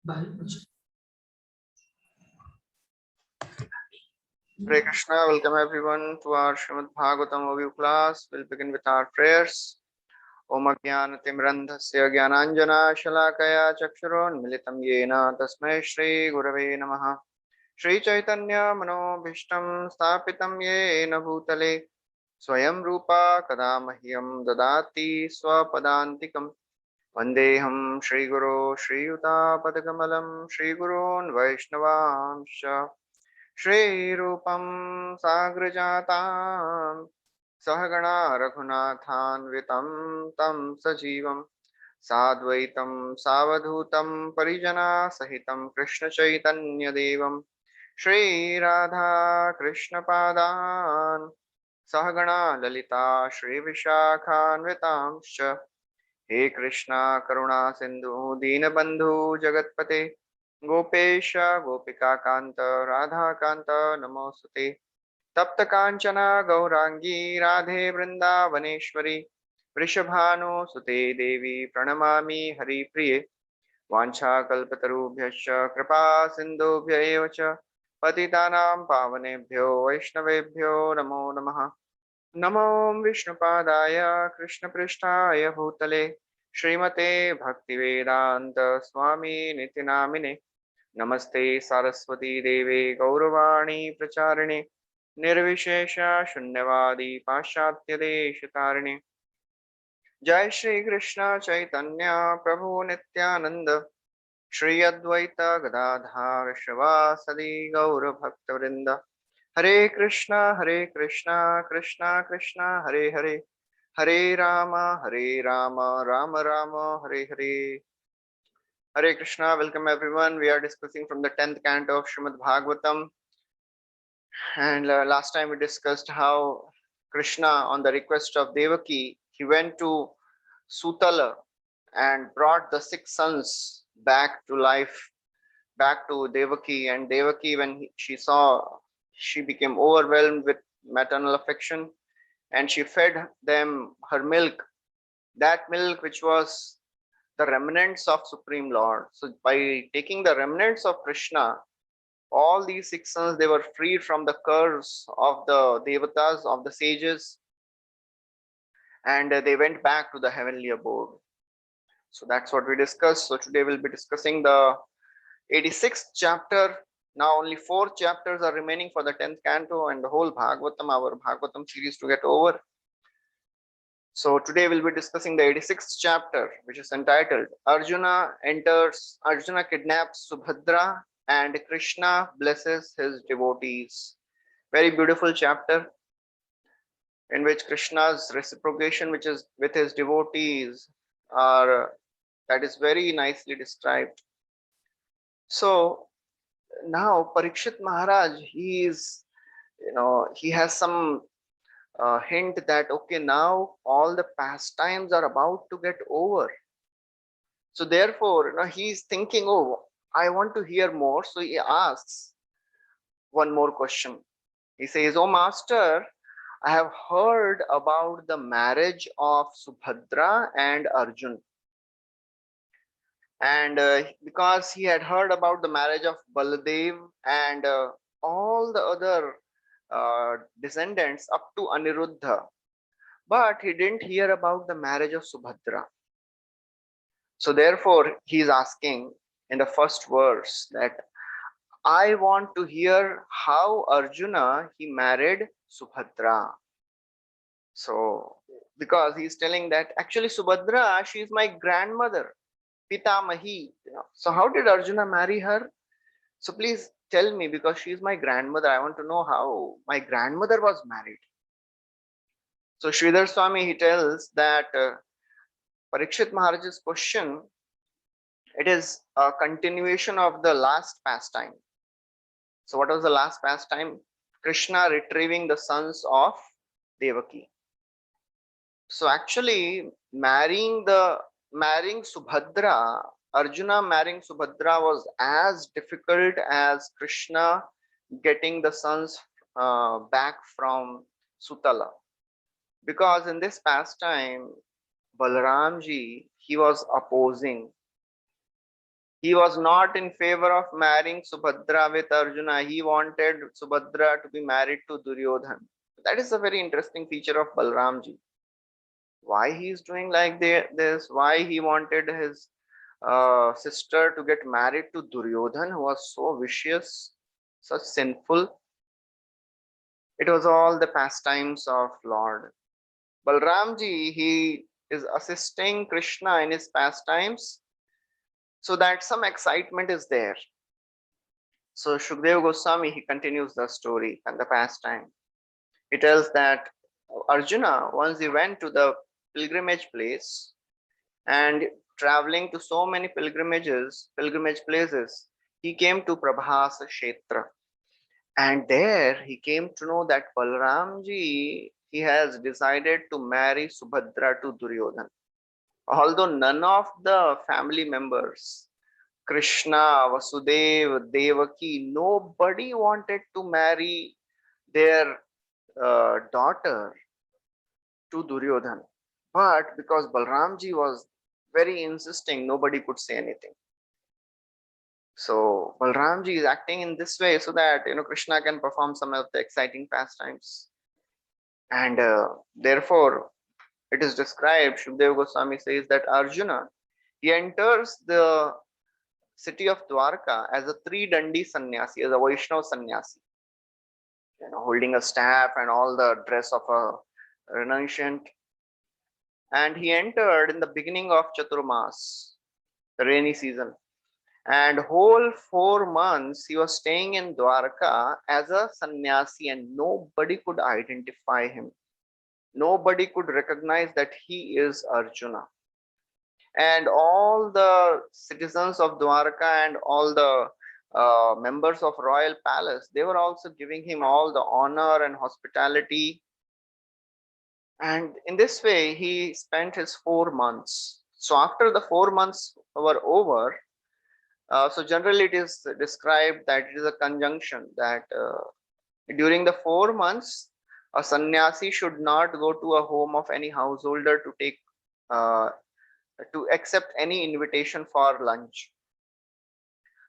Hare Krishna, welcome everyone to our Srimad Bhagavatam overview class. We'll begin with our prayers. Om Ajnanatimrandhasya Jnananjana Shalakaya Chakshurunmilitam Yena Tasmai Shri Gurave Namaha. Shri Chaitanya Manobhishtam Sthapitam Yena Bhutale Swayam Rupa Kada Mahyam Dadati Swapadantikam Vandeham Shri Guru Shri Yuta Padakamalam Shri Gurun Vaishnavansha Shri Rupam Sagrajatam Sahagana Raghunathanvitam Tam Sajivam Sadvaitam Savadhutam Parijana Sahitam Krishna Chaitanya Devam Shri Radha Krishna Padan Sahagana Lalita Shri Vishakhanvitam He Krishna Karuna Sindhu Deenabandhu Jagatpate Gopesha Gopika Kanta Radha Kanta Namosute Tapta Kanchana Gaurangi Radhe Vrindavaneshwari Vrishabhanu Sute Devi Pranamami Hari Priye Vancha Kalpatarubhyascha Kripa Sindhubhya eva cha Patitanam Pavanebhyo Vaishnavebhyo Namo Namaha Namo Vishnupadaya Krishna Prishtaya Bhutale Srimate Bhaktivedanta Swami Nitinamine Namaste Saraswati Deve Gauravani Pracharine Nirvishesha Shunyavadi Pashatya Deshatarine Jai Shri Krishna Chaitanya Prabhu Nityananda Shri Advaita Gadadhar Shavasadi Gaura Bhaktavrinda Hare Krishna Krishna Krishna Hare Hare Hare Rama Rama Rama Hare Hare. Hare Krishna, welcome everyone. We are discussing from the 10th canto of Srimad Bhagavatam. And last time we discussed how Krishna, on the request of Devaki, he went to Sutala and brought the 6 sons back to life, back to Devaki. And Devaki, when she saw, she became overwhelmed with maternal affection and she fed them her milk, that milk which was the remnants of Supreme Lord. So by taking the remnants of Krishna, all these 6 sons, they were freed from the curse of the devatas, of the sages, and they went back to the heavenly abode. So that's what we discussed. So today we'll be discussing the 86th chapter. Now only 4 chapters are remaining for the 10th canto and the whole Bhagavatam, our Bhagavatam series, to get over. So today we'll be discussing the 86th chapter, which is entitled Arjuna kidnaps Subhadra and Krishna blesses his devotees. Very beautiful chapter in which Krishna's reciprocation, which is with his devotees, that is very nicely described. So now Parikshit Maharaj, he has some hint that okay, now all the pastimes are about to get over. So therefore, he's thinking, oh, I want to hear more. So he asks one more question. He says, oh master, I have heard about the marriage of Subhadra and Arjun. And because he had heard about the marriage of Baladev and all the other descendants up to Aniruddha, but he didn't hear about the marriage of Subhadra. So therefore, he is asking in the first verse that I want to hear how Arjuna, he married Subhadra. So because he's telling that actually Subhadra, she is my grandmother, Pitamahi. So how did Arjuna marry her? So please tell me, because she is my grandmother. I want to know how my grandmother was married. So Sridhar Swami, he tells that Parikshit Maharaj's question, it is a continuation of the last pastime. So what was the last pastime? Krishna retrieving the sons of Devaki. So actually marrying Subhadra, Arjuna marrying Subhadra was as difficult as Krishna getting the sons back from Sutala. Because in this pastime, Balaramji, he was opposing He was not in favor of marrying Subhadra with Arjuna. He wanted Subhadra to be married to Duryodhan. That is a very interesting feature of Balramji. Why he is doing like this? Why he wanted his sister to get married to Duryodhan, who was so vicious, such sinful? It was all the pastimes of Lord Balramji. He is assisting Krishna in his pastimes so that some excitement is there. So Shukdev Goswami, he continues the story and the pastime. He tells that Arjuna, once he went to the pilgrimage place and traveling to so many pilgrimage places, he came to Prabhas Kshetra. And there he came to know that Balramji, he has decided to marry Subhadra to Duryodhan. Although none of the family members, Krishna, Vasudeva, Devaki, nobody wanted to marry their daughter to Duryodhan. But because Balramji was very insisting, nobody could say anything. So Balramji is acting in this way so that Krishna can perform some of the exciting pastimes. And therefore, it is described, Shukdev Goswami says that Arjuna, he enters the city of Dwarka as a three-dandi sannyasi, as a Vaishnava sannyasi, holding a staff and all the dress of a renunciant. And he entered in the beginning of Chaturmas, the rainy season. And whole 4 months he was staying in Dwarka as a sannyasi, and nobody could identify him. Nobody could recognize that he is Arjuna. And all the citizens of Dwarka and all the members of royal palace, they were also giving him all the honor and hospitality. And in this way, he spent his 4 months. So after the 4 months were over, so generally it is described that it is a conjunction that during the 4 months, a sannyasi should not go to a home of any householder to take to accept any invitation for lunch.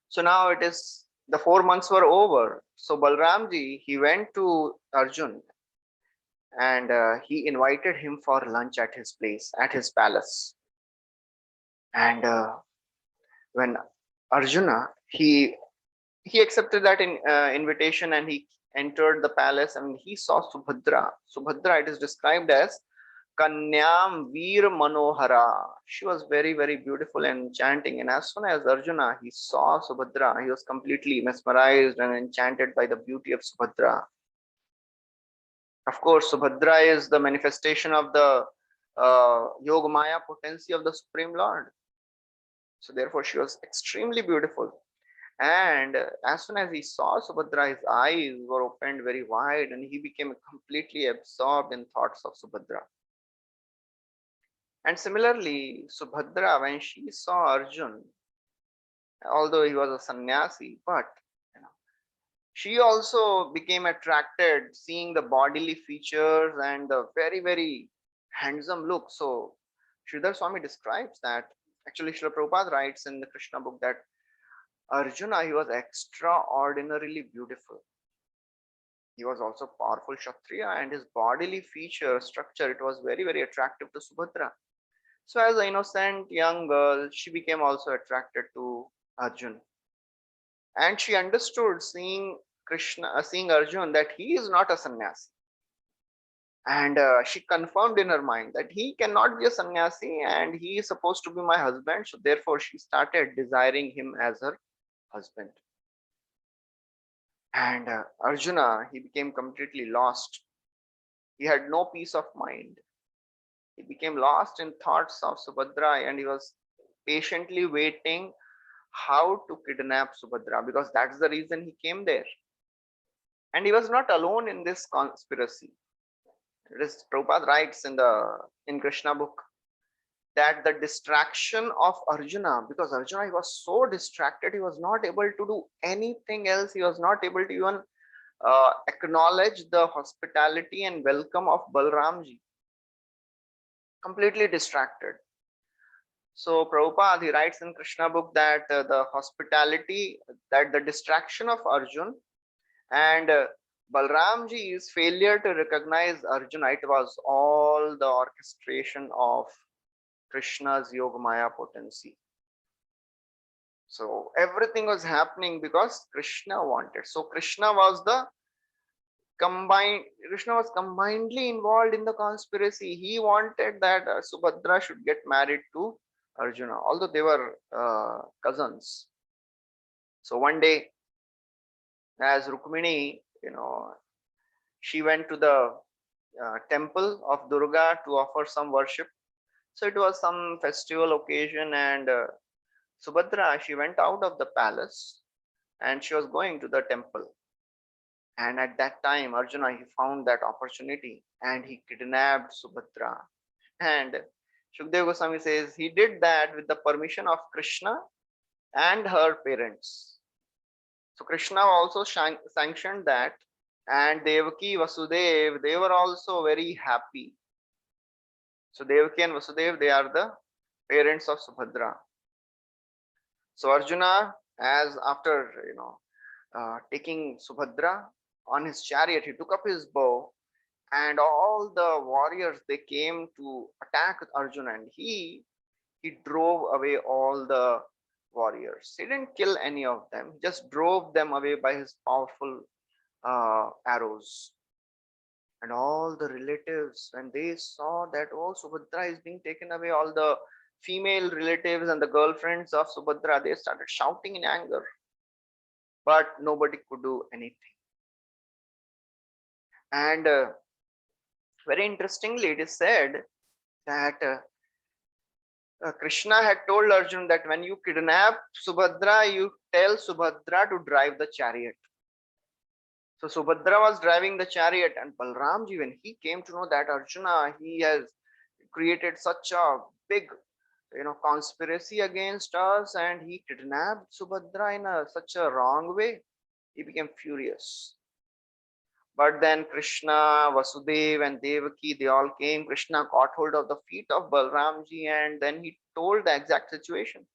So now it is the 4 months were over. So Balramji, he went to Arjun and he invited him for lunch at his place, at his palace. And when Arjuna, he accepted that invitation and he entered the palace and he saw Subhadra. Subhadra, it is described as Kanyam Veer Manohara. She was very, very beautiful and enchanting. And as soon as Arjuna, he saw Subhadra, he was completely mesmerized and enchanted by the beauty of Subhadra. Of course, Subhadra is the manifestation of the Yogamaya potency of the Supreme Lord. So therefore, she was extremely beautiful. And as soon as he saw Subhadra, his eyes were opened very wide and he became completely absorbed in thoughts of Subhadra. And similarly, Subhadra, when she saw Arjun, although he was a sannyasi, but she also became attracted seeing the bodily features and the very, very handsome look. So Sridhar Swami describes that, actually Srila Prabhupada writes in the Krishna book that Arjuna, he was extraordinarily beautiful. He was also powerful Kshatriya and his bodily feature structure, it was very, very attractive to Subhadra. So as an innocent young girl, she became also attracted to Arjun. And she understood seeing Arjun that he is not a sannyasi. And she confirmed in her mind that he cannot be a sannyasi and he is supposed to be my husband. So therefore she started desiring him as her husband. And Arjuna, he became completely lost. He had no peace of mind. He became lost in thoughts of Subhadra and he was patiently waiting how to kidnap Subhadra, because that's the reason he came there. And he was not alone in this conspiracy. It is Prabhupada writes in Krishna book that the distraction of Arjuna, because Arjuna, he was so distracted, he was not able to do anything else. He was not able to even acknowledge the hospitality and welcome of Balramji. Completely distracted. So Prabhupada, he writes in Krishna book that the hospitality, that the distraction of Arjun and Balramji's failure to recognize Arjuna, it was all the orchestration of Krishna's Yogamaya potency. So everything was happening because Krishna wanted. So Krishna was combinedly involved in the conspiracy. He wanted that Subhadra should get married to Arjuna, although they were cousins. So one day, as Rukmini, she went to the temple of Durga to offer some worship. So it was some festival occasion, and Subhadra, she went out of the palace and she was going to the temple. And at that time, Arjuna, he found that opportunity and he kidnapped Subhadra. And Shukdev Goswami says he did that with the permission of Krishna and her parents. So Krishna also sanctioned that, and Devaki, Vasudev, they were also very happy. So Devaki and Vasudev, they are the parents of Subhadra. So Arjuna, as after taking Subhadra on his chariot, he took up his bow, and all the warriors, they came to attack Arjuna, and he drove away all the warriors. He didn't kill any of them, he just drove them away by his powerful arrows. And all the relatives, when they saw that, oh, Subhadra is being taken away, all the female relatives and the girlfriends of Subhadra, they started shouting in anger, but nobody could do anything. And very interestingly, it is said that Krishna had told Arjuna that when you kidnap Subhadra, you tell Subhadra to drive the chariot. So Subhadra was driving the chariot, and Balramji, when he came to know that Arjuna, he has created such a big, conspiracy against us, and he kidnapped Subhadra in such a wrong way, he became furious. But then Krishna, Vasudev, and Devaki, they all came. Krishna caught hold of the feet of Balramji, and then he told the exact situation.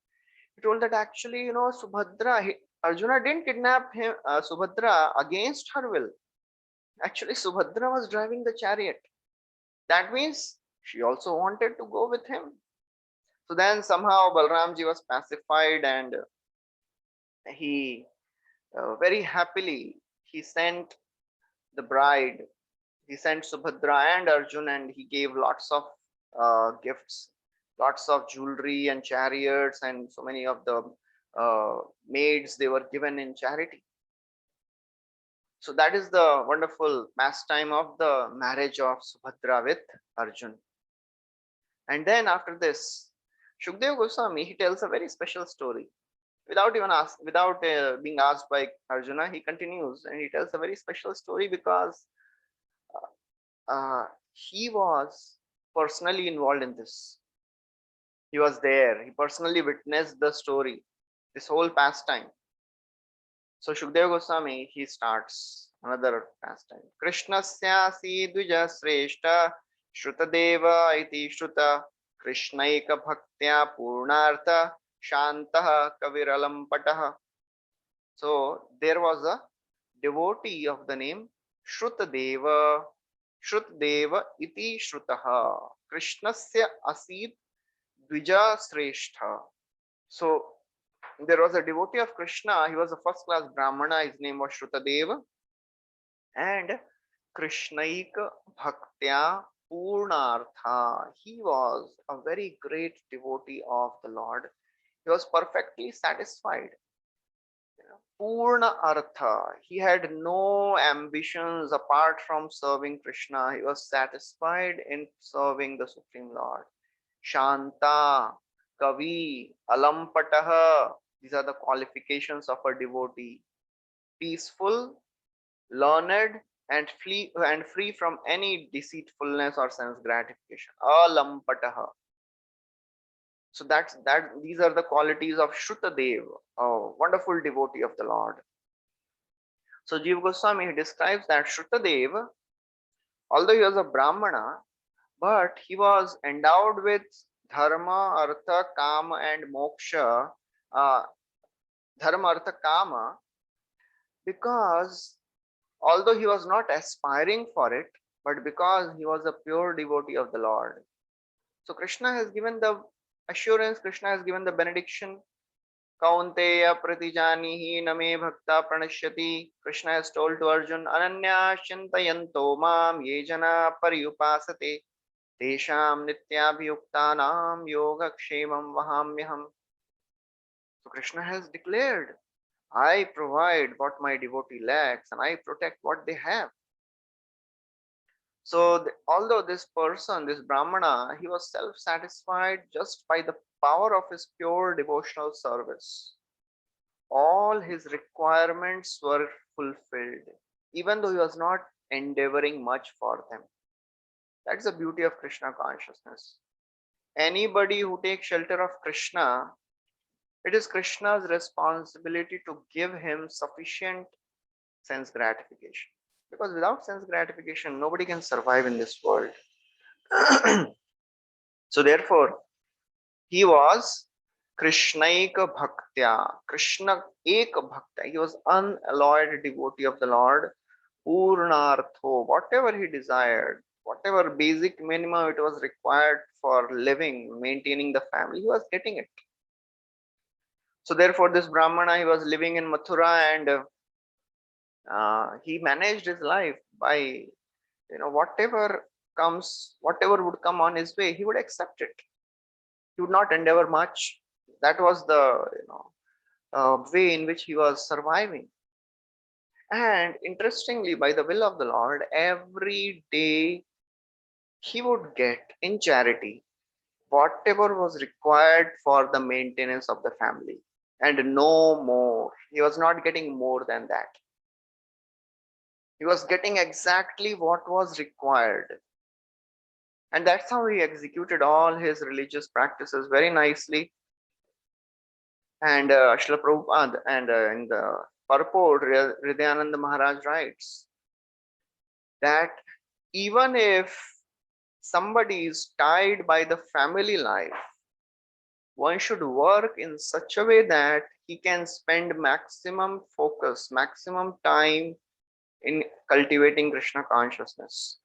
He told that actually, Subhadra, Arjuna didn't kidnap him, Subhadra against her will. Actually, Subhadra was driving the chariot. That means she also wanted to go with him. So then somehow Balramji was pacified, and he very happily he sent the bride. He sent Subhadra and Arjun, and he gave lots of gifts, lots of jewelry and chariots, and so many of the maids, they were given in charity. So that is the wonderful pastime of the marriage of Subhadra with Arjun. And then after this, Shukdev Goswami, he tells a very special story. Without being asked by Arjuna, he continues and he tells a very special story because he was personally involved in this. He was there. He personally witnessed the story, this whole pastime. So Shukdev Goswami, he starts another pastime. Krishnasya Dvija Sreshta Shrutadeva iti Shruta Krishnaika Bhaktya Purnartha Shantaha Kaviralampataha. So there was a devotee of the name Shrutadeva. Shrutadeva iti Shrutaha. Krishnasya Asid Dvija Sreshta. So there was a devotee of Krishna. He was a first class Brahmana. His name was Shrutadeva. And Krishnaika Bhaktya Purnartha. He was a very great devotee of the Lord. He was perfectly satisfied. Purna Artha. He had no ambitions apart from serving Krishna. He was satisfied in serving the Supreme Lord. Shanta, Kavi, Alampataha. These are the qualifications of a devotee. Peaceful, learned, and free from any deceitfulness or sense gratification. Alampataha. So these are the qualities of Shrutadev, a wonderful devotee of the Lord. So Jiva Goswami, he describes that Shrutadev, although he was a Brahmana, but he was endowed with Dharma, Artha, Kama, and Moksha. Uh, Dharma, Artha, Kama, because although he was not aspiring for it, but because he was a pure devotee of the Lord. So Krishna has given the assurance, Krishna has given the benediction. Kaunteya pratijanihi name bhakta pranashyati. Krishna has told to Arjun, Ananya shintayanto mam ye jana paryupasate tesham nityabhyuktanam yogakshemam vahamyaham. So Krishna has declared, I provide what my devotee lacks and I protect what they have. So, although this person, this Brahmana, he was self satisfied just by the power of his pure devotional service, all his requirements were fulfilled, even though he was not endeavoring much for them. That's the beauty of Krishna consciousness. Anybody who takes shelter of Krishna, it is Krishna's responsibility to give him sufficient sense gratification. Because without sense gratification, nobody can survive in this world. So therefore, he was Krishnaika Bhaktya, Krishna Ek Bhaktya. He was unalloyed devotee of the Lord, Purnartho, whatever he desired, whatever basic minimum it was required for living, maintaining the family, he was getting it. So therefore, this Brahmana, he was living in Mathura and he managed his life by, whatever comes, whatever would come on his way, he would accept it. He would not endeavor much. That was the way in which he was surviving. And interestingly, by the will of the Lord, every day he would get in charity whatever was required for the maintenance of the family and no more. He was not getting more than that. He was getting exactly what was required. And that's how he executed all his religious practices very nicely. And Srila Prabhupada and in the purport, Hridayananda Maharaj writes that even if somebody is tied by the family life, one should work in such a way that he can spend maximum focus, maximum time in cultivating Krishna consciousness.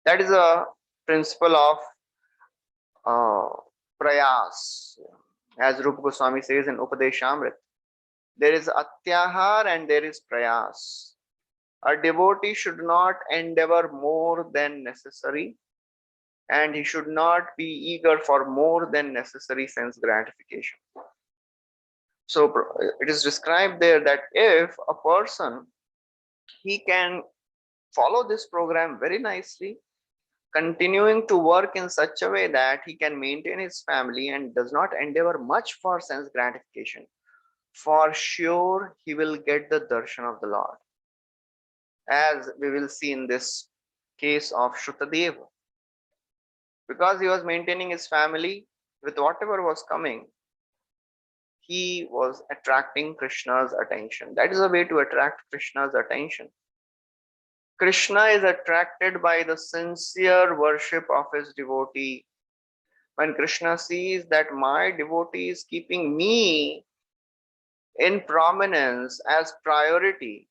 That is a principle of uh, prayas, as Rupa Goswami says in Upadeshamrit. There is atyahar and there is prayas. A devotee should not endeavor more than necessary, and he should not be eager for more than necessary sense gratification. So it is described there that if a person, he can follow this program very nicely, continuing to work in such a way that he can maintain his family and does not endeavor much for sense gratification, for sure he will get the darshan of the Lord, as we will see in this case of Shrutadeva. Because he was maintaining his family with whatever was coming, he was attracting Krishna's attention. That is a way to attract Krishna's attention. Krishna is attracted by the sincere worship of his devotee. When Krishna sees that my devotee is keeping me in prominence as priority,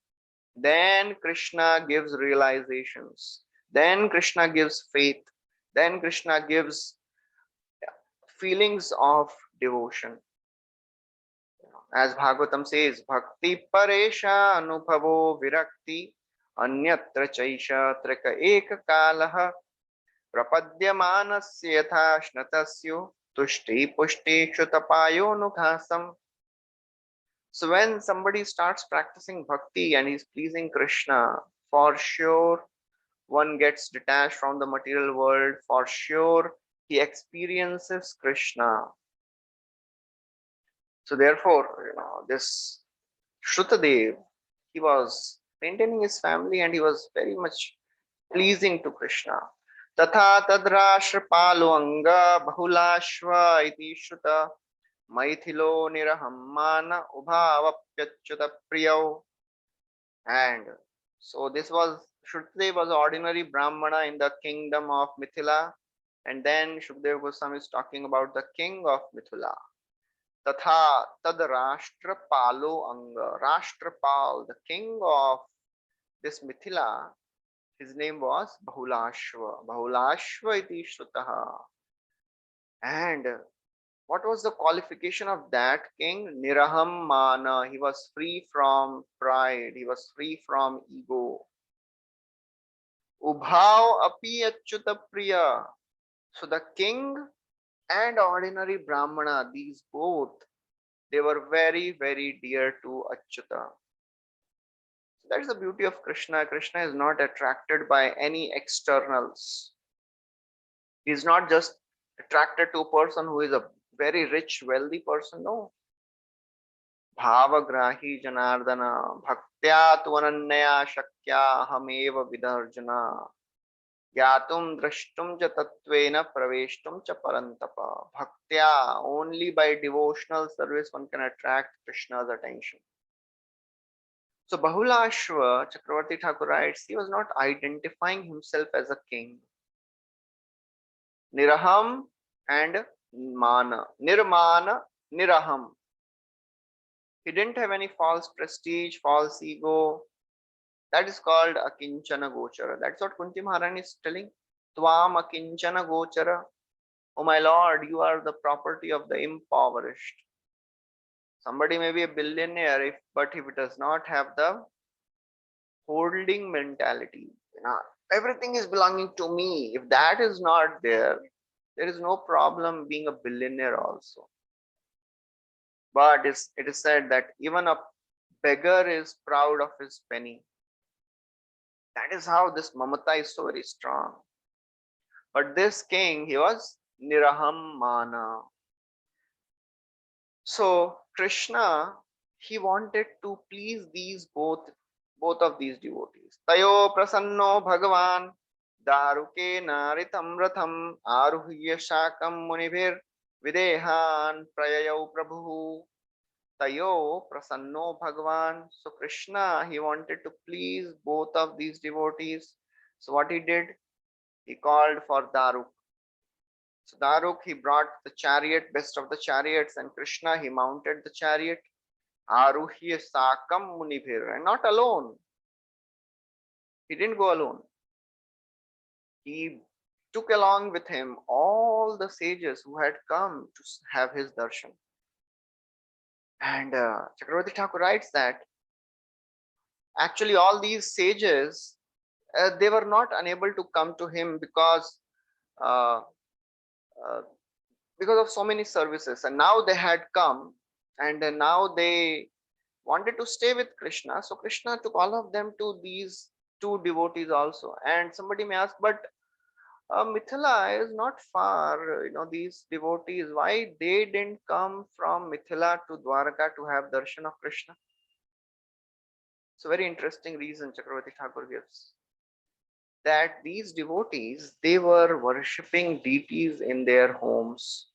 then Krishna gives realizations. Then Krishna gives faith. Then Krishna gives feelings of devotion. As Bhagavatam says, Bhakti Paresha Anubhavo Virakti Anyatra Chaisha Trika Eka Kalaha Prapadyamanasya Yatha Shnatasyo Tushti Pushti Shutapayo Nukhasam. So when somebody starts practicing bhakti and he's pleasing Krishna, for sure one gets detached from the material world, for sure he experiences Krishna. So therefore, this Shrutadev, he was maintaining his family and he was very much pleasing to Krishna. Tatha tadrashra palo anga bahulashva iti shruta maithilo nirahammana ubhavapyachyuta priyo. And so this was, Shrutadev was ordinary Brahmana in the kingdom of Mithila. And then Shukdev Goswami is talking about the king of Mithila. Tatha tad Rashtrapalo Anga. Rashtrapal, the king of this Mithila, his name was Bahulashva. Bahulashva iti Shrutaha. And what was the qualification of that king? Niraham Mana. He was free from pride. He was free from ego. Ubhav api achyuta priya. So the king and ordinary Brahmana, these both, they were very, very dear to Achyuta. That's the beauty of Krishna. Krishna is not attracted by any externals. He's not just attracted to a person who is a very rich, wealthy person. No. Bhavagrahi Janardana Bhaktya Tvanannaya Shakya Hameva Vidharjana Gyatum Drashtum cha Tatvena Praveshtum cha Parantapa. Bhaktya, only by devotional service one can attract Krishna's attention. So Bahulashva, Chakravarti Thakur writes, he was not identifying himself as a king. Niraham and Mana. Nirmana, Niraham. He didn't have any false prestige, false ego. That is called Akinchana Gochara. That's what Kunti Maharani is telling. Tvam Akinchana Gochara. Oh my Lord, you are the property of the impoverished. Somebody may be a billionaire, but if it does not have the holding mentality, everything is belonging to me. If that is not there, there is no problem being a billionaire also. But it is said that even a beggar is proud of his penny. That is how this mamata is so very strong. But this king, he was Niraham Mana. So Krishna, he wanted to please these both of these devotees. Tayo prasanno Bhagavan Daruke naritam ratham aruhya shakam munibhir videhan prayayau prabhu. Tayo prasanno Bhagavan. So Krishna, he wanted to please both of these devotees. So what he did? He called for Daruk. So Daruk, he brought the chariot, best of the chariots, and Krishna, he mounted the chariot. Aruhya sakam munibhir, and not alone. He didn't go alone. He took along with him all the sages who had come to have his darshan. And Chakravarti Thakur writes that actually all these sages, they were not unable to come to him because of so many services, and now they had come, and now they wanted to stay with Krishna. So Krishna took all of them to these two devotees also. And somebody may ask, but Mithila is not far, these devotees, why they didn't come from Mithila to Dwarka to have darshan of Krishna? It's a very interesting reason Chakravarti Thakur gives. That these devotees, they were worshipping deities in their homes.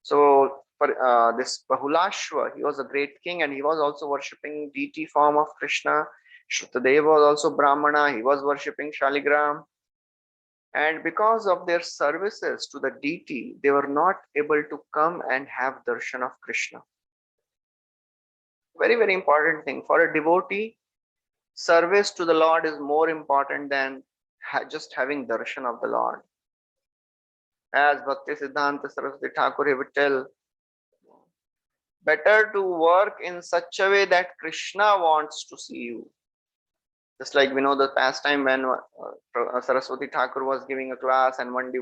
So for this Bahulashva, he was a great king, and he was also worshipping deity form of Krishna. Shrutadeva was also Brahmana, he was worshipping Shaligram. And because of their services to the deity, they were not able to come and have darshan of Krishna. Very, very important thing. For a devotee, service to the Lord is more important than just having darshan of the Lord. As Bhakti Siddhanta Saraswati Thakur would tell, better to work in such a way that Krishna wants to see you. Just like we know the past time when Saraswati Thakur was giving a class, and one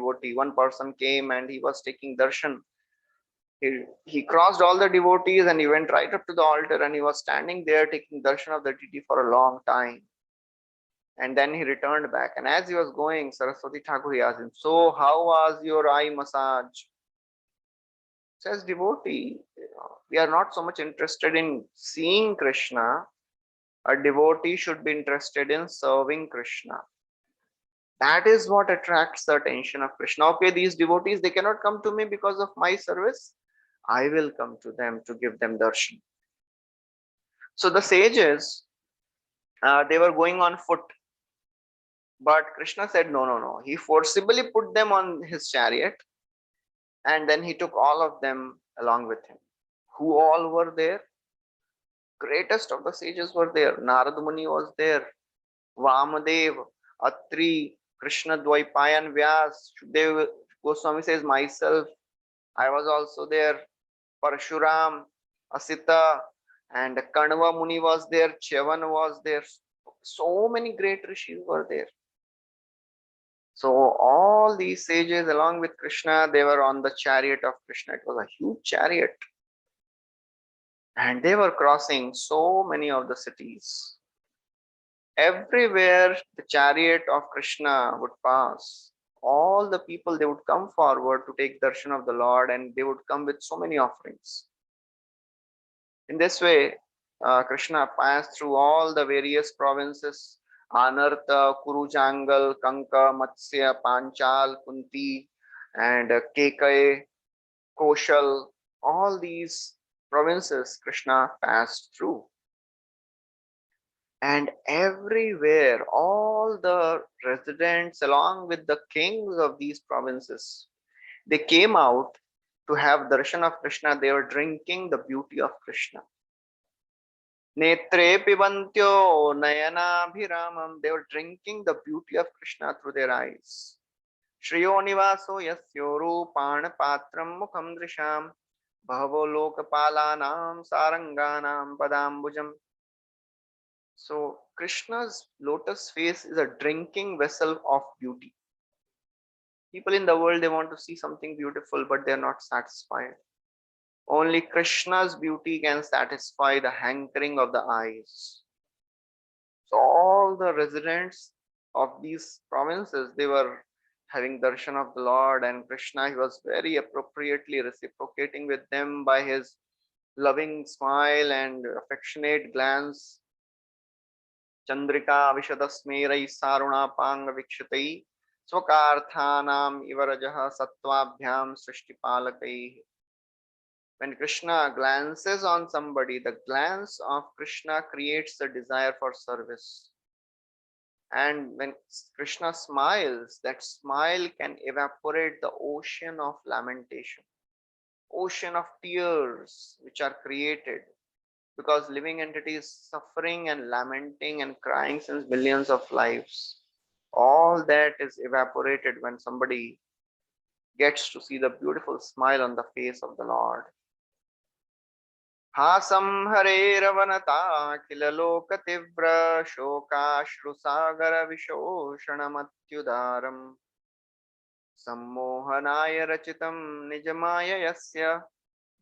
person came and he was taking darshan. He crossed all the devotees and he went right up to the altar, and he was standing there taking darshan of the deity for a long time. And then he returned back, and as he was going, Saraswati Thakur, he asked him, so how was your eye massage? Says devotee, we are not so much interested in seeing Krishna. A devotee should be interested in serving Krishna. That is what attracts the attention of Krishna. Okay, these devotees, they cannot come to me because of my service. I will come to them to give them darshan. So the sages, they were going on foot. But Krishna said, no, no, no. He forcibly put them on his chariot, and then he took all of them along with him. Who all were there? Greatest of the sages were there. Narad Muni was there. Vamadev, Atri, Krishna Dvaipayan Vyas, Shukdev Goswami says, myself, I was also there. Parshuram, Asita, and Kanva Muni was there. Chevan was there. So many great rishis were there. So all these sages along with Krishna, they were on the chariot of Krishna. It was a huge chariot. And they were crossing so many of the cities. Everywhere the chariot of Krishna would pass, all the people, they would come forward to take darshan of the Lord, and they would come with so many offerings. In this way, Krishna passed through all the various provinces: Anarta, Kurujangal, Kanka, Matsya, Panchal, Kunti, and Kekai, Koshal. All these provinces Krishna passed through. And everywhere, all the residents, along with the kings of these provinces, they came out to have darshan of Krishna. They were drinking the beauty of Krishna. Netre pibantyo nayanabhiramam. They were drinking the beauty of Krishna through their eyes. Shriyo nivaso yasyo rupana patram mukham drisham bhavo lokapalanam saranganam padambujam. So Krishna's lotus face is a drinking vessel of beauty. People in the world, they want to see something beautiful, but they're not satisfied. Only Krishna's beauty can satisfy the hankering of the eyes. So all the residents of these provinces, they were having darshan of the Lord, and Krishna, he was very appropriately reciprocating with them by his loving smile and affectionate glance. Chandrika Vishadasmerai Sarunapanga Vikshatai Swakarthanam Ivarajaha Sattvabhyam Srishtipalakai. When Krishna glances on somebody, the glance of Krishna creates the desire for service. And when Krishna smiles, that smile can evaporate the ocean of lamentation, ocean of tears which are created because living entities suffering and lamenting and crying since millions of lives. All that is evaporated when somebody gets to see the beautiful smile on the face of the Lord. Hasam hare ravanata kilaloka tivra shokashru sagara vishoshanamathyudaram sammohanaya rachitam nijamaya yasya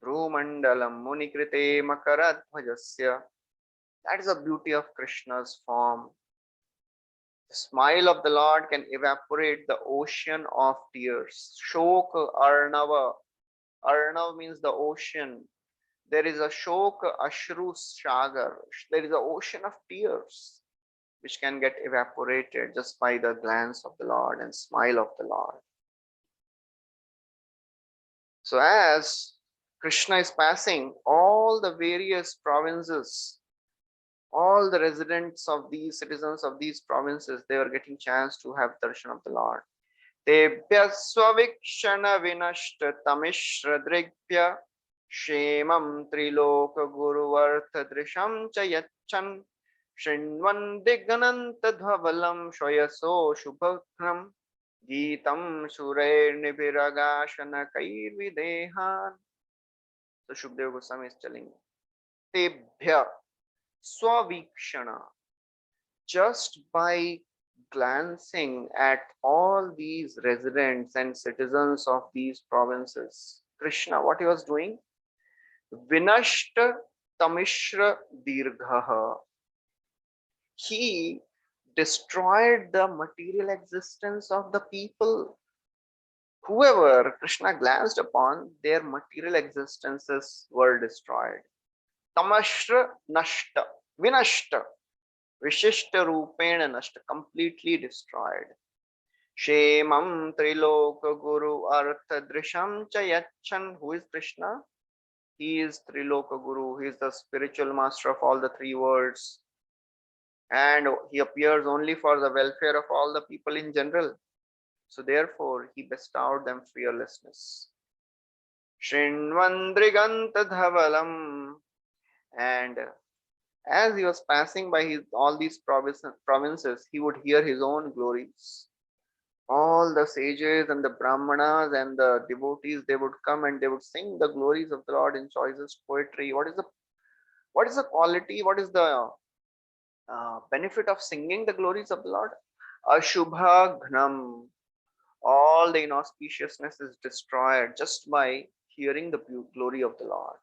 Bhrumandalam Munikrite Makaradhvajasya. That is the beauty of Krishna's form. The smile of the Lord can evaporate the ocean of tears. Shoka Arnava. Arnav means the ocean. There is a Shoka Ashru Shagar. There is an ocean of tears which can get evaporated just by the glance of the Lord and smile of the Lord. So as Krishna is passing, all the various provinces, all the residents of these citizens of these provinces, they were getting chance to have darshan of the Lord. Tebhya swavikshana vinashta tamishra drigpya shemam triloka guruvartha drisham chayachan shinvan digananta dhavalam shoyaso shubhakram geetam surair nibiragashana kairvidehan. So Shukdev Goswami is telling, Tebhya Swavikshana. Just by glancing at all these residents and citizens of these provinces, Krishna, what he was doing? Vinashta Tamishra Dirghaha. He destroyed the material existence of the people. Whoever Krishna glanced upon, their material existences were destroyed. Tamashra nashta, vinashta, vishishta rupena nashta, completely destroyed. Shemam triloka guru artha drisham chayachan. Who is Krishna? He is Triloka Guru. He is the spiritual master of all the three worlds. and he appears only for the welfare of all the people in general. So therefore, he bestowed them fearlessness. Shinvandrigantadhavalam. And as he was passing by all these provinces, he would hear his own glories. All the sages and the brahmanas and the devotees, they would come and they would sing the glories of the Lord in choicest poetry. What is the quality? What is the benefit of singing the glories of the Lord? Ashubha Gnam. All the inauspiciousness is destroyed just by hearing the glory of the Lord.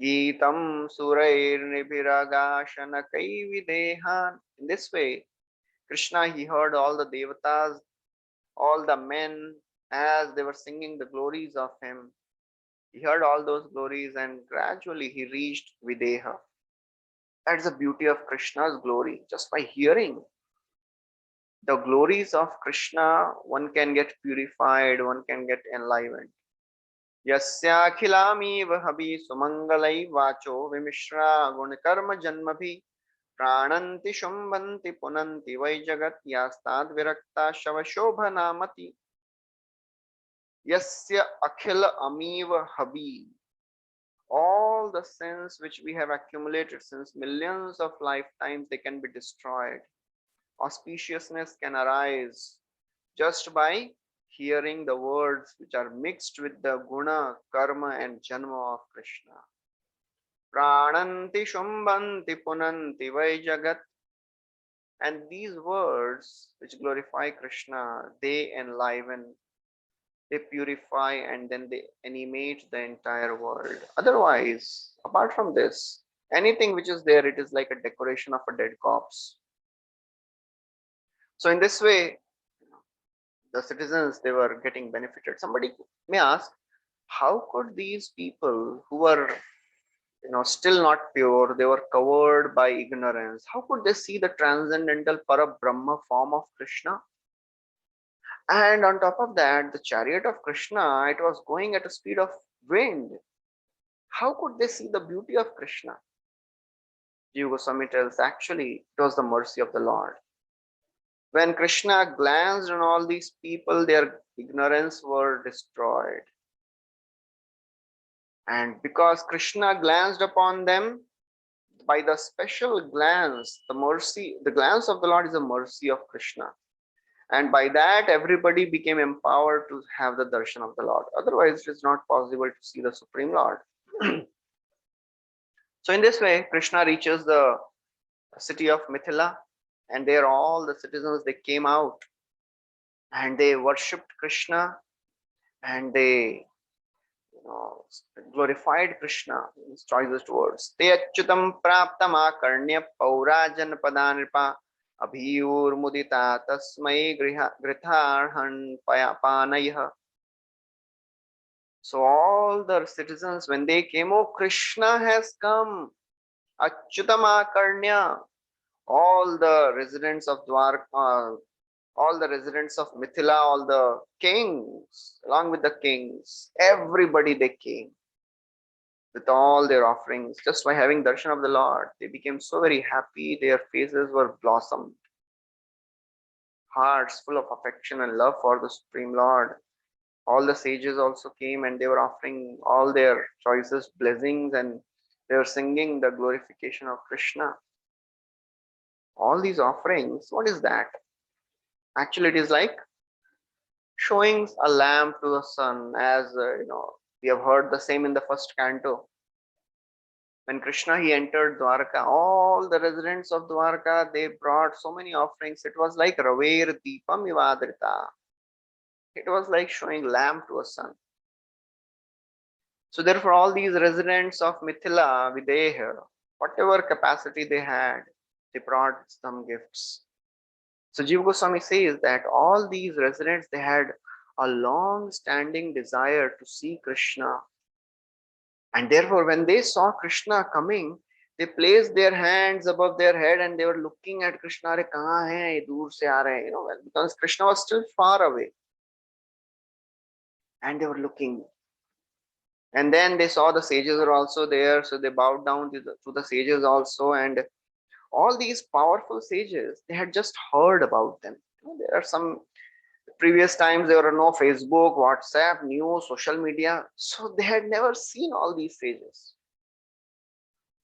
Geetam Surair Nibhiragashana Kaividehan. In this way, Krishna, he heard all the devatas, all the men, as they were singing the glories of him. He heard all those glories and gradually he reached Videha. That's the beauty of Krishna's glory. Just by hearing the glories of Krishna, one can get purified, one can get enlivened. Yasyakhilamiv habi sumangalai vacho vimishra gunkarma janmabhi prananti shumbanti punanti vaijagat yastad virakta shavashobhanamati. Yasya akhila amiva habi. All the sins which we have accumulated since millions of lifetimes, they can be destroyed. Auspiciousness can arise just by hearing the words which are mixed with the guna, karma and janma of Krishna. Prananti shumbanti punanti vai jagat. And these words which glorify Krishna, they enliven, they purify, and then they animate the entire world. Otherwise, apart from this, anything which is there, it is like a decoration of a dead corpse. So in this way, the citizens, they were getting benefited. Somebody may ask, how could these people who were still not pure, they were covered by ignorance, how could they see the transcendental Parabrahma form of Krishna? And on top of that, the chariot of Krishna, it was going at a speed of wind. How could they see the beauty of Krishna? Jiva Goswami tells, actually, it was the mercy of the Lord. When Krishna glanced on all these people, their ignorance were destroyed. And because Krishna glanced upon them, by the special glance, the glance of the Lord is a mercy of Krishna. And by that, everybody became empowered to have the darshan of the Lord. Otherwise, it is not possible to see the Supreme Lord. So in this way, Krishna reaches the city of Mithila, and there all the citizens, they came out and they worshipped Krishna and they glorified Krishna in his choicest words. Te achyutam praptam akarnya paurajan padanripa abhiyur mudita tasmai gritharhan panayah. So all the citizens, when they came, oh, Krishna has come. Achyutam akarnya. All the residents of Dwarka, all the residents of Mithila, all the kings, along with the kings, everybody, they came with all their offerings. Just by having darshan of the Lord, they became so very happy. Their faces were blossomed. Hearts full of affection and love for the Supreme Lord. All the sages also came and they were offering all their choicest blessings and they were singing the glorification of Krishna. All these offerings, what is that? Actually, it is like showing a lamp to the sun, as we have heard the same in the first canto. When Krishna, he entered Dwarka, all the residents of Dwarka, they brought so many offerings. It was like Raver Deepam Ivadrita. It was like showing lamp to a sun. So therefore, all these residents of Mithila, Videha, whatever capacity they had, they brought some gifts. So Jiva Goswami says that all these residents, they had a long-standing desire to see Krishna. And therefore, when they saw Krishna coming, they placed their hands above their head and they were looking at Krishna. Are kahan hai? Dur se aa rahe, because Krishna was still far away. And they were looking. And then they saw the sages were also there. So they bowed down to the sages also. And all these powerful sages, they had just heard about them. There are some previous times there were no Facebook, WhatsApp, news, social media, so they had never seen all these sages.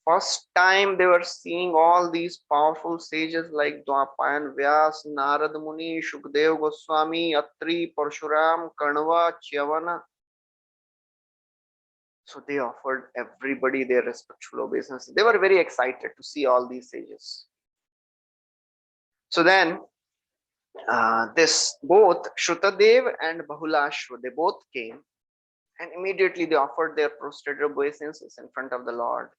First time they were seeing all these powerful sages like Dwapayan, Vyas, Narad Muni, Shukdev Goswami, Atri, Parshuram, Kanva, Chyavana. So they offered everybody their respectful obeisance. They were very excited to see all these sages. So then this both Shrutadev and Bahulashva, they both came and immediately they offered their prostrated obeisances in front of the Lord.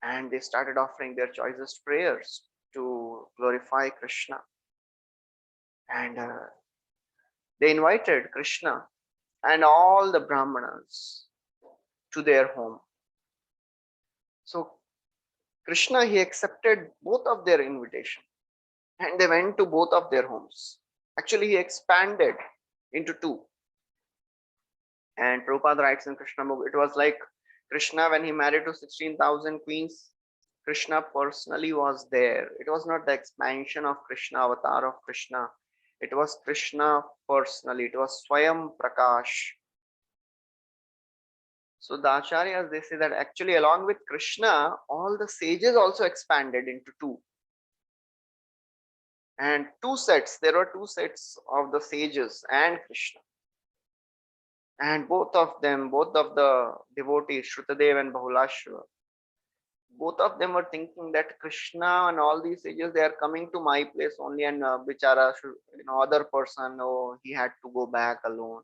And they started offering their choicest prayers to glorify Krishna. And they invited Krishna and all the Brahmanas to their home. So Krishna, he accepted both of their invitation and they went to both of their homes. Actually, he expanded into two. And Prabhupada writes in Krishna book, it was like Krishna, when he married to 16,000 queens, Krishna personally was there. It was not the expansion of Krishna, avatar of Krishna. It was Krishna personally. It was Swayam Prakash. So the Acharyas, they say that actually along with Krishna, all the sages also expanded into two. And there were two sets of the sages and Krishna. And both of the devotees, Shrutadev and Bahulashva, both of them were thinking that Krishna and all these sages, they are coming to my place only, and Bichara, other person, oh, he had to go back alone.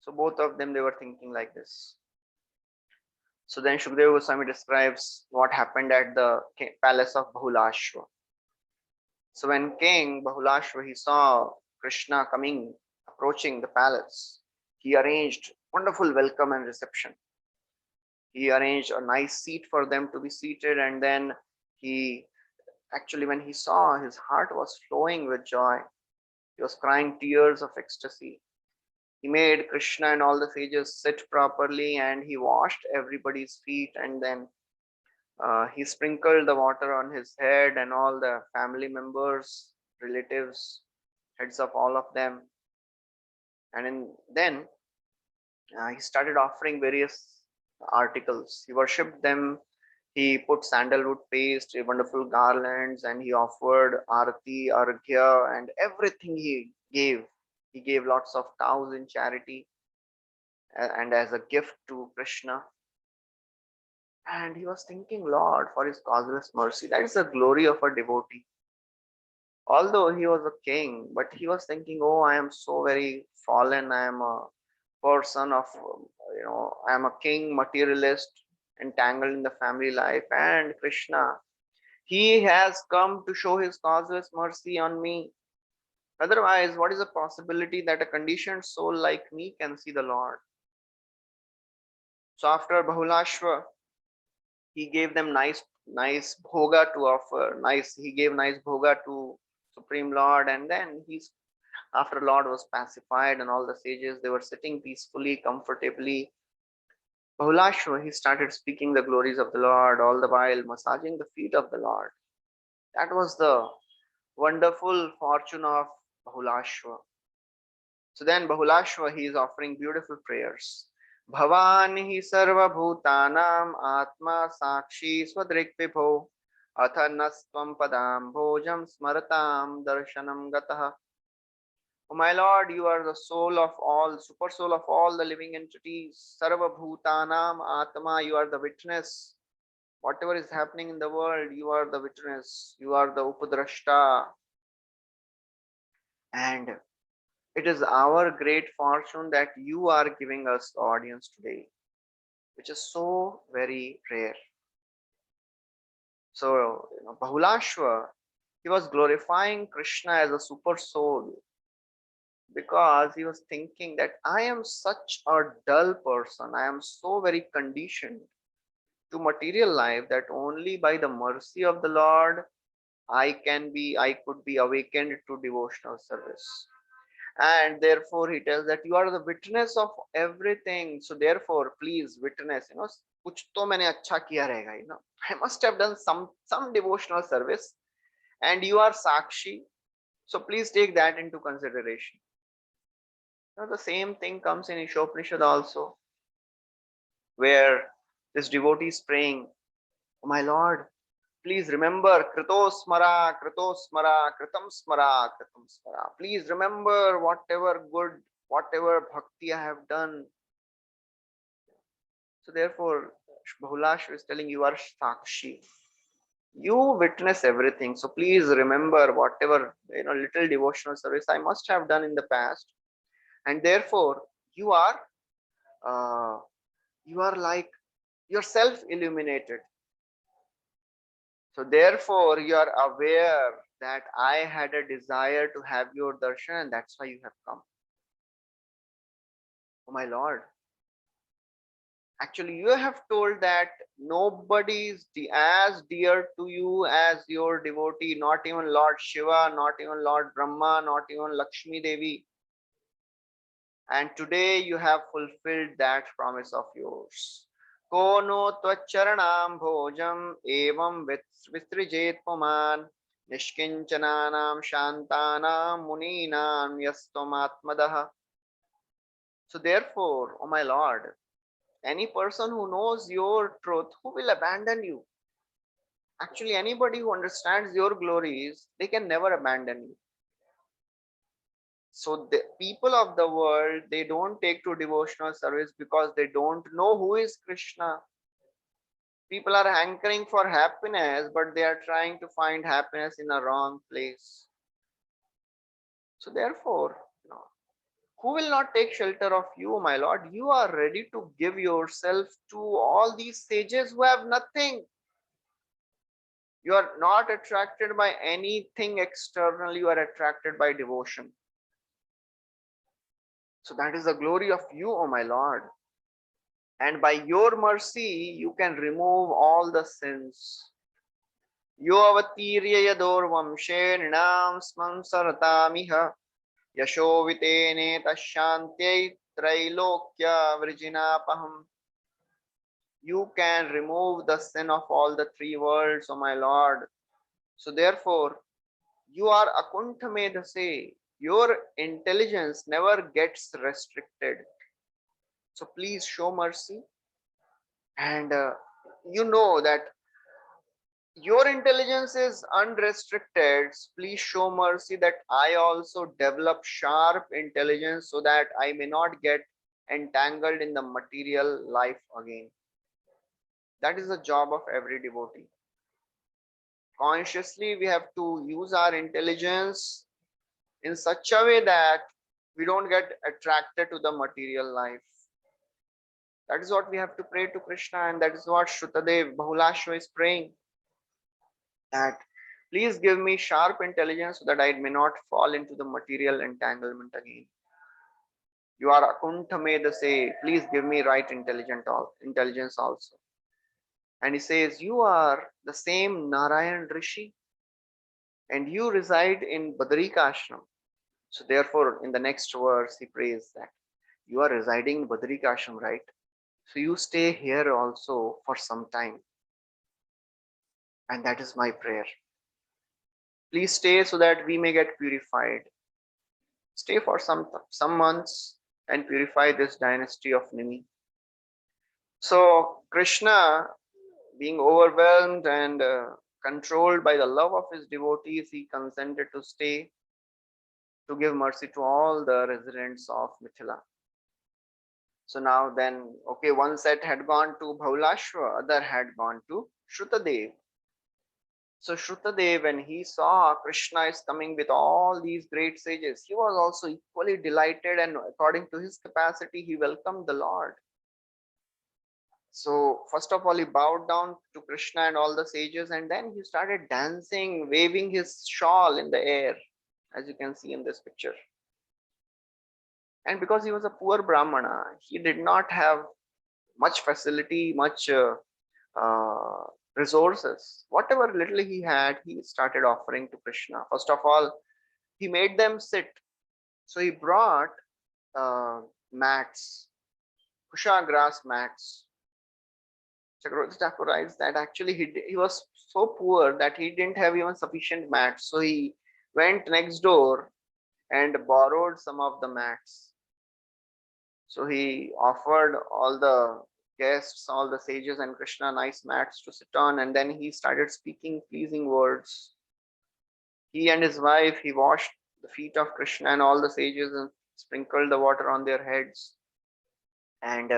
So both of them, they were thinking like this. So then Shukdev Goswami describes what happened at the palace of Bahulashva. So when King Bahulashva, he saw Krishna approaching the palace, he arranged wonderful welcome and reception. He arranged a nice seat for them to be seated, and then when he saw, his heart was flowing with joy. He was crying tears of ecstasy. He made Krishna and all the sages sit properly, and he washed everybody's feet, and then he sprinkled the water on his head and all the family members, relatives, heads of all of them. And then he started offering various articles. He worshipped them. He put sandalwood paste, wonderful garlands, and he offered arati, arghya, and everything he gave. He gave lots of cows in charity and as a gift to Krishna. And he was thanking Lord for his causeless mercy. That is the glory of a devotee. Although he was a king, but he was thinking, oh, I am so very fallen. I am a person of, I am a king, materialist, entangled in the family life. And Krishna, he has come to show his causeless mercy on me. Otherwise, what is the possibility that a conditioned soul like me can see the Lord? So after Bahulashva, he gave them nice bhoga to offer. He gave nice bhoga to Supreme Lord, and then after Lord was pacified and all the sages, they were sitting peacefully, comfortably. Bahulashva, he started speaking the glories of the Lord, all the while massaging the feet of the Lord. That was the wonderful fortune of Bahulashva. So then Bahulashva, he is offering beautiful prayers. Bhavani sarva bhutanam atma sakshi swadrik vibho athanastvam padam bhojam smaratam darshanam gatah. Oh my Lord, you are the soul of all, super soul of all the living entities. Sarva bhutanam atma, you are the witness. Whatever is happening in the world, you are the witness. You are the upadrashta. And it is our great fortune that you are giving us the audience today, which is so very rare. So, Bahulashva, he was glorifying Krishna as a super soul because he was thinking that I am such a dull person. I am so very conditioned to material life that only by the mercy of the Lord I could be awakened to devotional service. And therefore he tells that you are the witness of everything. So therefore, please witness, कुछ तो मैंने अच्छा किया रहेगा, I must have done some devotional service, and you are Sakshi, so please take that into consideration. The same thing comes in Ishopanishad also, where this devotee is praying, oh my Lord, please remember Krito Smara, Krito Smara, Kritam Smara, Kritam Smara. Please remember whatever good, whatever bhakti I have done. So therefore, Bahulash is telling you are Sakshi. You witness everything. So please remember whatever, little devotional service I must have done in the past. And therefore, you are uh, like yourself illuminated. So therefore, you are aware that I had a desire to have your darshan, and that's why you have come. Oh my Lord. Actually, you have told that nobody is as dear to you as your devotee, not even Lord Shiva, not even Lord Brahma, not even Lakshmi Devi. And today you have fulfilled that promise of yours. Kono tvacharanam bhojam evam vistrijet puman nishkinchananam shantanam muninam yastomatmadaha. So therefore, oh my Lord, any person who knows your truth, who will abandon you? Actually, anybody who understands your glories, they can never abandon you. So the people of the world, they don't take to devotional service because they don't know who is Krishna. People are hankering for happiness, but they are trying to find happiness in a wrong place. So therefore, who will not take shelter of you, my Lord? You are ready to give yourself to all these sages who have nothing. You are not attracted by anything external, you are attracted by devotion. So that is the glory of you, O my Lord. And by your mercy, you can remove all the sins. Yo avatirya yadorvamshe nrinam smam saratamiha yasho vitene tashantyai trailokya vrijinapaham. You can remove the sin of all the three worlds, O my Lord. So therefore, you are Akuntha Medhase. Your intelligence never gets restricted. So please show mercy. And you know that your intelligence is unrestricted. Please show mercy that I also develop sharp intelligence so that I may not get entangled in the material life again. That is the job of every devotee. Consciously, we have to use our intelligence in such a way that we don't get attracted to the material life. That is what we have to pray to Krishna, and that is what Shrutadev Bahulashva is praying. That please give me sharp intelligence so that I may not fall into the material entanglement again. You are Akuntha Medhase, please give me right intelligence also. And he says, you are the same Narayan Rishi, and you reside in Badrika Ashram. So therefore, in the next verse, he prays that you are residing in Badrika Ashram, right? So you stay here also for some time. And that is my prayer. Please stay so that we may get purified. Stay for some months and purify this dynasty of Nimi. So Krishna, being overwhelmed and controlled by the love of his devotees, he consented to stay to give mercy to all the residents of Mithila. So now then, okay, one set had gone to Bahulashva, other had gone to Shrutadev. So Shrutadev, when he saw Krishna is coming with all these great sages, he was also equally delighted, and according to his capacity, he welcomed the Lord. So first of all, he bowed down to Krishna and all the sages, and then he started dancing, waving his shawl in the air, as you can see in this picture. And because he was a poor Brahmana, he did not have much facility, much resources. Whatever little he had, he started offering to Krishna. First of all, he made them sit. So he brought mats, kusha grass mats, Chakravarti Thakur writes that actually he was so poor that he didn't have even sufficient mats. So he went next door and borrowed some of the mats. So he offered all the guests, all the sages and Krishna nice mats to sit on, and then he started speaking pleasing words. He and his wife, he washed the feet of Krishna and all the sages and sprinkled the water on their heads. And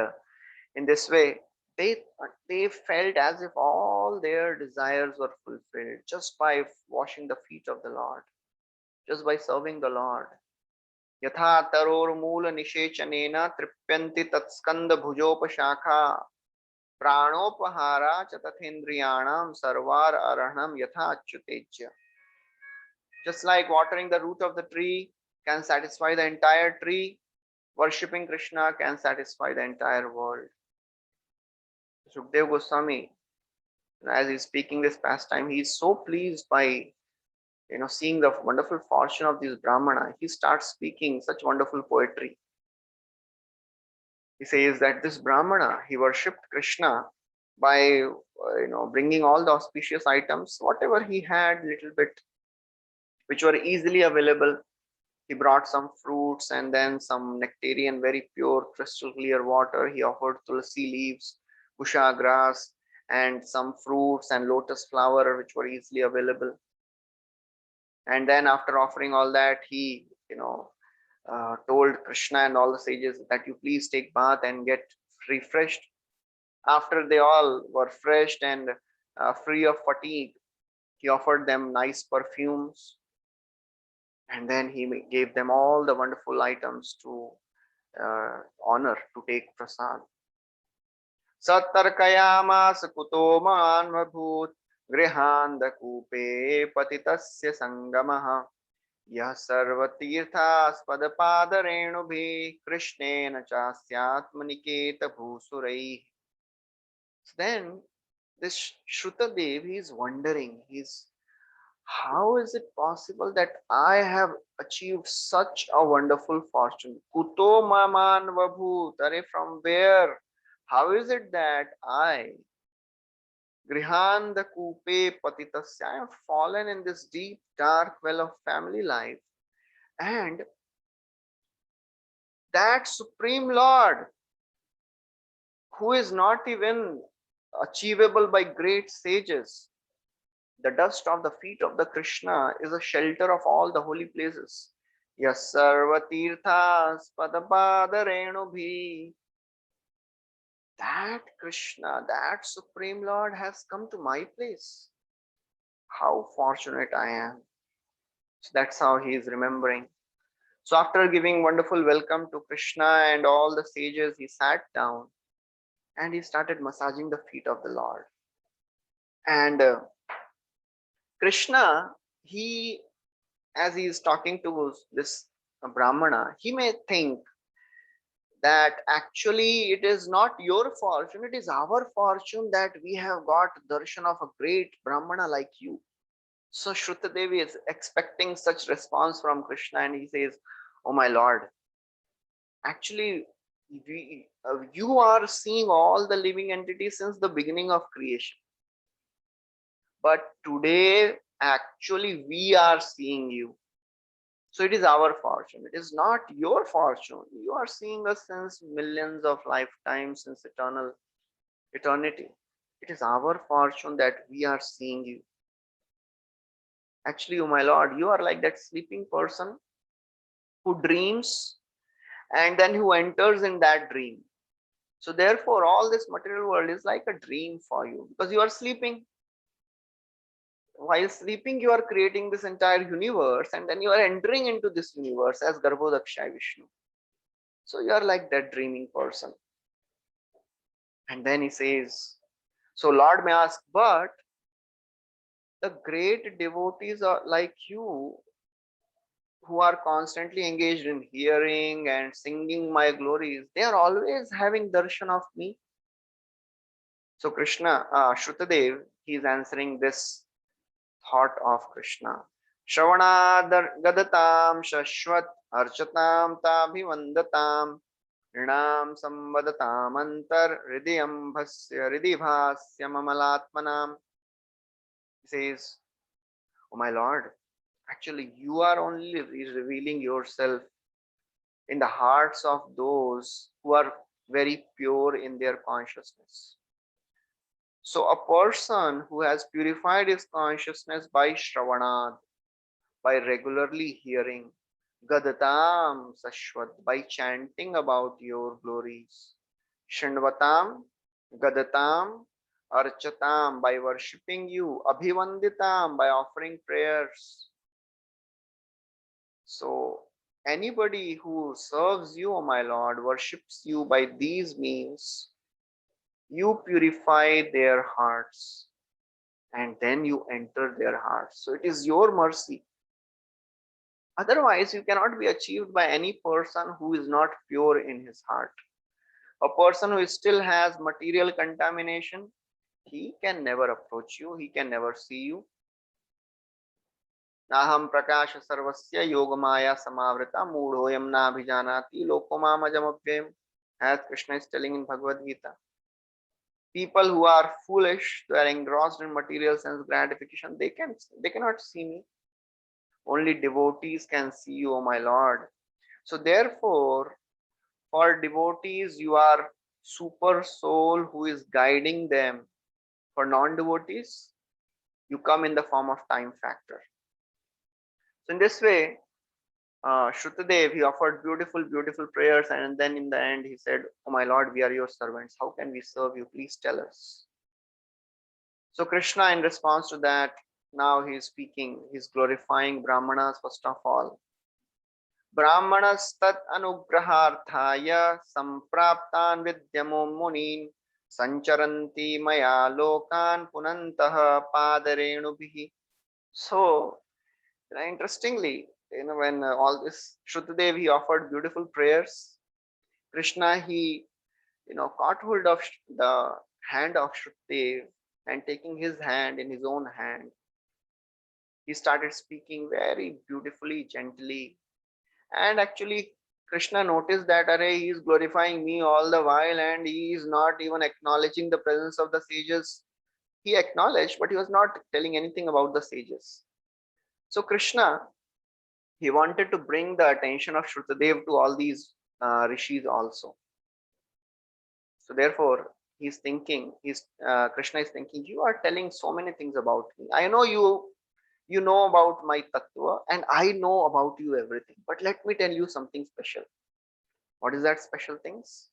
in this way, they felt as if all their desires were fulfilled just by washing the feet of the Lord, just by serving the Lord. यथा तरोर्मूल निषेचनेन तृप्यन्ति तत्स्कंद भुजोपशाखा प्राणोपहारा च तथेन्द्रियाणाम सर्वार अरहणम यथा अच्युतेज्य. Just like watering the root of the tree can satisfy the entire tree, worshipping Krishna can satisfy the entire world. Sukdev Goswami, as he's speaking this pastime, he is so pleased by seeing the wonderful fortune of this Brahmana. He starts speaking such wonderful poetry. He says that this Brahmana, he worshipped Krishna by bringing all the auspicious items, whatever he had, little bit, which were easily available. He brought some fruits and then some nectarian, very pure, crystal clear water. He offered tulsi leaves, kusha grass, and some fruits and lotus flower, which were easily available. And then after offering all that, he, told Krishna and all the sages that you please take bath and get refreshed. After they all were fresh and free of fatigue, he offered them nice perfumes. And then he gave them all the wonderful items to honor, to take prasad. Sattarkayamas kuto manvabhut grihandakupe patitasya sangamaha yah sarvatirthaspad padarenubhi krishnena chasyatmaniketa bhusurai. Then this Shrutadev, he is wondering, how is it possible that I have achieved such a wonderful fortune? Kuto maman vabhut, from where? How is it that I, Grihanda Kupe Patitasya, I have fallen in this deep, dark well of family life? And that Supreme Lord, who is not even achievable by great sages, the dust of the feet of the Krishna is a shelter of all the holy places. Yes, Sarvatirthas Padapada Renubhi. That Krishna, that Supreme Lord has come to my place. How fortunate I am. So that's how he is remembering. So after giving wonderful welcome to Krishna and all the sages, he sat down and he started massaging the feet of the Lord. And Krishna, as he is talking to this Brahmana, he may think that actually it is not your fortune, it is our fortune that we have got darshan of a great Brahmana like you. So Shrutadevi is expecting such response from Krishna and he says, oh my Lord, actually you are seeing all the living entities since the beginning of creation. But today, actually, we are seeing you. So it is our fortune. It is not your fortune. You are seeing us since millions of lifetimes, since eternity. It is our fortune that we are seeing you. Actually, oh my Lord, you are like that sleeping person who dreams and then who enters in that dream. So therefore, all this material world is like a dream for you because you are sleeping. While sleeping, you are creating this entire universe and then you are entering into this universe as Garbhodakshay Vishnu. So you are like that dreaming person. And then he says, so Lord may ask, but the great devotees are like you who are constantly engaged in hearing and singing my glories. They are always having darshan of me. So Krishna, Shrutadev, he is answering this thought of Krishna. Shravanadar gadatam shashwat archatam tabhivandatam Rinam samvadatam hridiyam bhasya hridibhasya mamalatmanam. He says, "Oh my Lord, actually you are only revealing yourself in the hearts of those who are very pure in their consciousness." So a person who has purified his consciousness by Shravanad, by regularly hearing, Gadatam Sashwat, by chanting about your glories, Shandvatam, Gadatam, Archatam, by worshipping you, Abhivanditam, by offering prayers. So anybody who serves you, O my Lord, worships you by these means, you purify their hearts and then you enter their hearts. So it is your mercy. Otherwise, you cannot be achieved by any person who is not pure in his heart. A person who still has material contamination, he can never approach you, he can never see you. Naham prakasha sarvasya yogamaya samavrita mudhoyam na abhijanati lokomamajam abhyam, as Krishna is telling in Bhagavad Gita. People who are foolish, they are engrossed in material sense gratification, they cannot see me. Only devotees can see you, O my Lord. So therefore, for devotees, you are super soul who is guiding them. For non-devotees, you come in the form of time factor. So in this way, Shrutadev, he offered beautiful, beautiful prayers, and then in the end he said, "Oh my Lord, we are your servants. How can we serve you? Please tell us." So Krishna, in response to that, now he is speaking, he is glorifying Brahmanas first of all. Brahmanastat anugraharthaya sampraptan vidyamo munin sancharanti maya lokan punantah padarenubhi. So, interestingly, when all this Shrudadev, he offered beautiful prayers. Krishna, he, caught hold of the hand of Shrudadev and taking his hand in his own hand, he started speaking very beautifully, gently. And actually, Krishna noticed that Array, he is glorifying me all the while and he is not even acknowledging the presence of the sages. He acknowledged, but he was not telling anything about the sages. So Krishna, he wanted to bring the attention of Shrutadev to all these rishis also. So therefore, he's thinking, Krishna is thinking, you are telling so many things about me. I know you know about my tattva and I know about you everything. But let me tell you something special. What is that special things?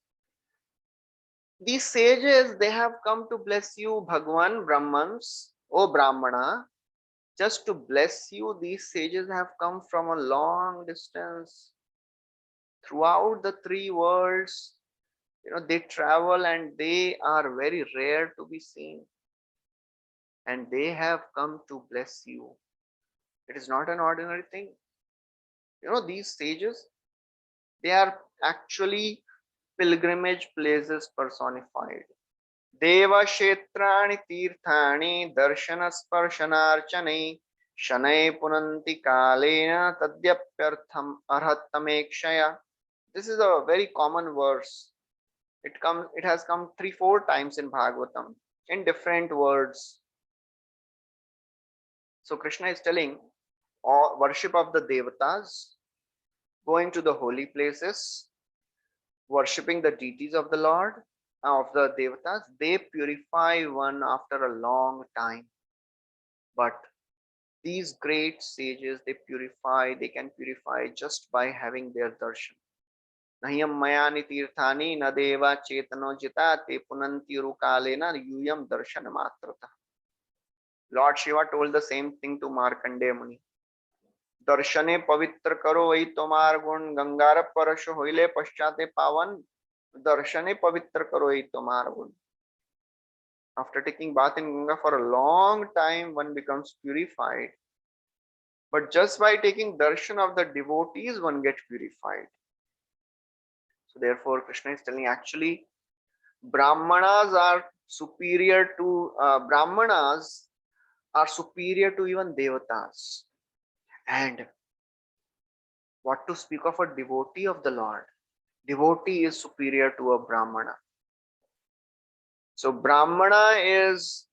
These sages, they have come to bless you, Bhagwan Brahmans, O Brahmana. Just to bless you, these sages have come from a long distance throughout the three worlds. They travel and they are very rare to be seen. And they have come to bless you. It is not an ordinary thing. These sages, they are actually pilgrimage places personified. देवक्षेत्राणि तीर्थानि दर्शनस्पर्शनार्चनै शनैः पुनन्ति कालेन तद्यप्यर्थम् अर्हतमेक्षया. This is a very common verse. It has come 3-4 times in Bhagavatam in different words. So Krishna is telling worship of the devatas, going to the holy places, worshipping the deities of the Lord, of the devatas, they purify one after a long time. But these great sages, they can purify just by having their darshan. Nahyam mayani tirthani na deva chetano jita te punanti rukalena yuyam darshan matrata. Lord Shiva told the same thing to Markandeya Muni. दर्शने पवित्र करो वही तुम्हार गुण गंगार परश होइले पश्चाते पावन दर्शने पवित्र करो वही तुम्हार गुण. After taking bath in Ganga for a long time, one becomes purified. But just by taking darshan of the devotees, one gets purified. So therefore, Krishna is telling actually, Brahmanas are superior to even devatas. And what to speak of a devotee of the Lord? devotee is superior to a Brahmana. So Brahmana is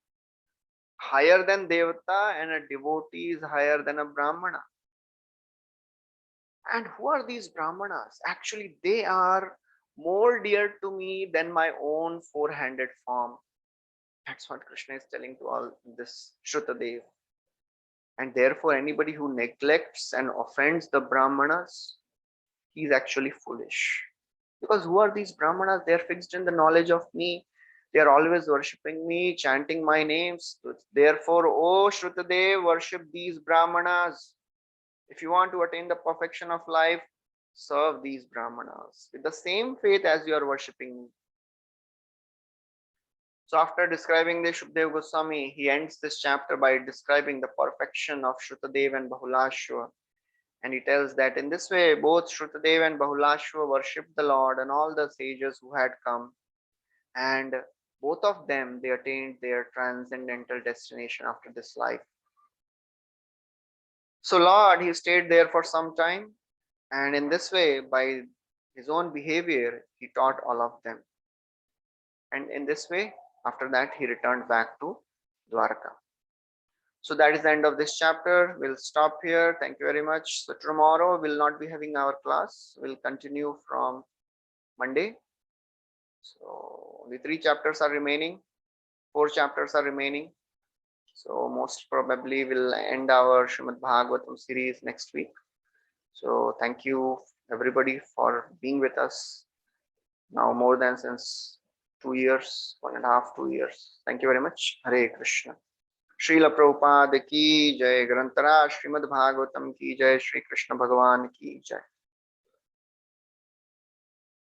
higher than Devata and a devotee is higher than a Brahmana. And who are these Brahmanas? Actually, they are more dear to me than my own four-handed form. That's what Krishna is telling to all this Shrutadev. And therefore, anybody who neglects and offends the Brahmanas, he is actually foolish. Because who are these Brahmanas? They are fixed in the knowledge of me. They are always worshipping me, chanting my names. Therefore, O Shrutadev, worship these Brahmanas. If you want to attain the perfection of life, serve these Brahmanas with the same faith as you are worshipping me. So after describing the Shukdev Goswami, he ends this chapter by describing the perfection of Shrutadev and Bahulashva. And he tells that in this way, both Shrutadev and Bahulashva worshipped the Lord and all the sages who had come. And both of them, they attained their transcendental destination after this life. So Lord, he stayed there for some time. And in this way, by his own behavior, he taught all of them. And in this way, after that, he returned back to Dwarka. So that is the end of this chapter. We'll stop here. Thank you very much. So tomorrow we'll not be having our class. We'll continue from Monday. So the 3 chapters are remaining. 4 chapters are remaining. So most probably we'll end our Srimad Bhagavatam series next week. So thank you everybody for being with us now more than since 2 years, 1.5, 2 years. Thank you very much. Hare Krishna. Srila Prabhupada की जय। ग्रंथराज श्रीमद् भागवतम की जय। श्री कृष्ण भगवान की जय।